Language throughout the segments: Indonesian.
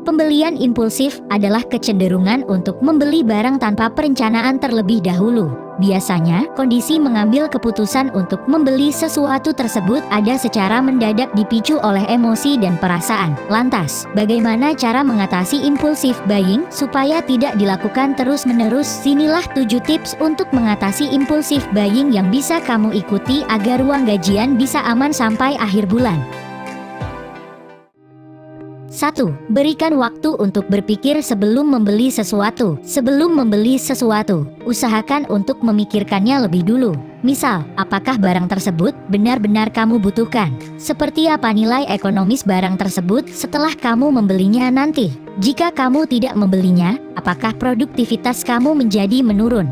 Pembelian impulsif adalah kecenderungan untuk membeli barang tanpa perencanaan terlebih dahulu. Biasanya, kondisi mengambil keputusan untuk membeli sesuatu tersebut ada secara mendadak dipicu oleh emosi dan perasaan. Lantas, bagaimana cara mengatasi impulsif buying supaya tidak dilakukan terus-menerus? Sinilah 7 tips untuk mengatasi impulsif buying yang bisa kamu ikuti agar uang gajian bisa aman sampai akhir bulan. 1. Berikan waktu untuk berpikir sebelum membeli sesuatu. Sebelum membeli sesuatu, usahakan untuk memikirkannya lebih dulu. Misal, apakah barang tersebut benar-benar kamu butuhkan? Seperti apa nilai ekonomis barang tersebut setelah kamu membelinya nanti? Jika kamu tidak membelinya, apakah produktivitas kamu menjadi menurun?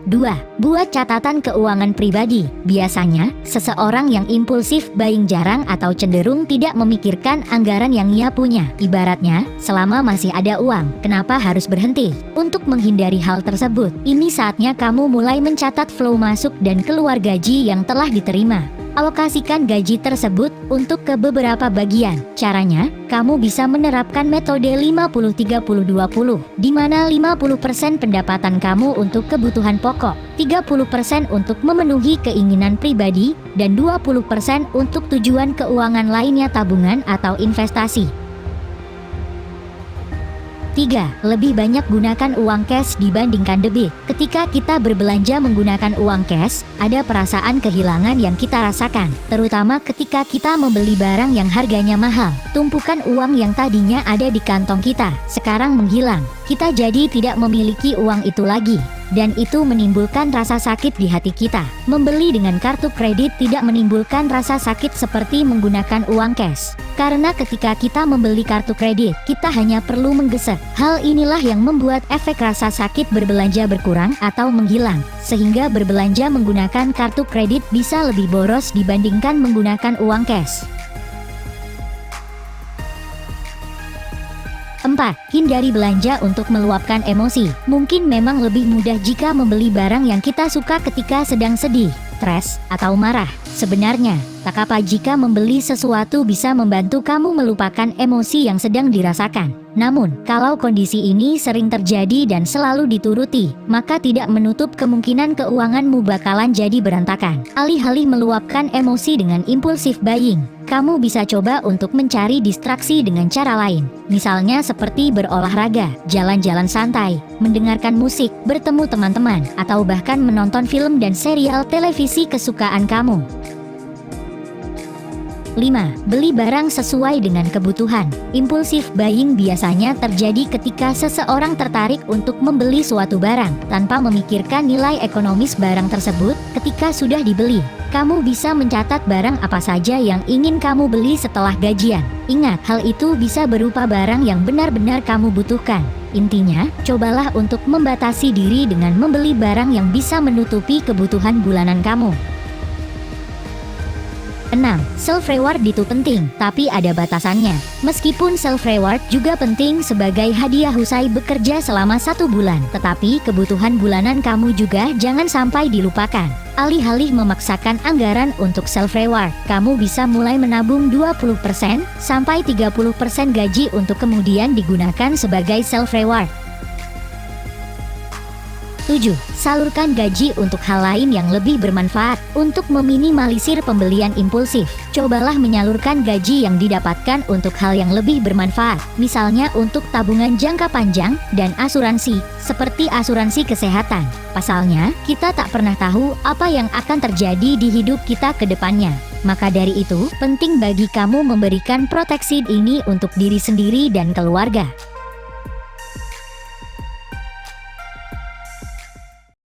2. Buat catatan keuangan pribadi. Biasanya, seseorang yang impulsif buying jarang atau cenderung tidak memikirkan anggaran yang ia punya. Ibaratnya, selama masih ada uang, kenapa harus berhenti? Untuk menghindari hal tersebut, ini saatnya kamu mulai mencatat flow masuk dan keluar gaji yang telah diterima. Alokasikan gaji tersebut untuk ke beberapa bagian. Caranya, kamu bisa menerapkan metode 50-30-20, di mana 50% pendapatan kamu untuk kebutuhan pokok, 30% untuk memenuhi keinginan pribadi, dan 20% untuk tujuan keuangan lainnya tabungan atau investasi. 3. Lebih banyak gunakan uang cash dibandingkan debit. Ketika kita berbelanja menggunakan uang cash, ada perasaan kehilangan yang kita rasakan, terutama ketika kita membeli barang yang harganya mahal. Tumpukan uang yang tadinya ada di kantong kita, sekarang menghilang. Kita jadi tidak memiliki uang itu lagi, dan itu menimbulkan rasa sakit di hati kita. Membeli dengan kartu kredit tidak menimbulkan rasa sakit seperti menggunakan uang cash. Karena ketika kita membeli kartu kredit, kita hanya perlu menggesek. Hal inilah yang membuat efek rasa sakit berbelanja berkurang atau menghilang, sehingga berbelanja menggunakan kartu kredit bisa lebih boros dibandingkan menggunakan uang cash. 4. Hindari belanja untuk meluapkan emosi. Mungkin memang lebih mudah jika membeli barang yang kita suka ketika sedang sedih, stres, atau marah. Sebenarnya, tak apa jika membeli sesuatu bisa membantu kamu melupakan emosi yang sedang dirasakan. Namun, kalau kondisi ini sering terjadi dan selalu dituruti, maka tidak menutup kemungkinan keuanganmu bakalan jadi berantakan. Alih-alih meluapkan emosi dengan impulsif buying, kamu bisa coba untuk mencari distraksi dengan cara lain. Misalnya seperti berolahraga, jalan-jalan santai, mendengarkan musik, bertemu teman-teman, atau bahkan menonton film dan serial televisi kesukaan kamu. 5. Beli barang sesuai dengan kebutuhan. Impulsif buying biasanya terjadi ketika seseorang tertarik untuk membeli suatu barang tanpa memikirkan nilai ekonomis barang tersebut. Ketika sudah dibeli, kamu bisa mencatat barang apa saja yang ingin kamu beli setelah gajian. Ingat, hal itu bisa berupa barang yang benar-benar kamu butuhkan. Intinya, cobalah untuk membatasi diri dengan membeli barang yang bisa menutupi kebutuhan bulanan kamu. 6. Self-reward itu penting, tapi ada batasannya. Meskipun self-reward juga penting sebagai hadiah usai bekerja selama 1 bulan, tetapi kebutuhan bulanan kamu juga jangan sampai dilupakan. Alih-alih memaksakan anggaran untuk self-reward, kamu bisa mulai menabung 20% sampai 30% gaji untuk kemudian digunakan sebagai self-reward. 7. Salurkan gaji untuk hal lain yang lebih bermanfaat. Untuk meminimalisir pembelian impulsif, cobalah menyalurkan gaji yang didapatkan untuk hal yang lebih bermanfaat. Misalnya untuk tabungan jangka panjang dan asuransi, seperti asuransi kesehatan. Pasalnya, kita tak pernah tahu apa yang akan terjadi di hidup kita ke depannya. Maka dari itu, penting bagi kamu memberikan proteksi ini untuk diri sendiri dan keluarga.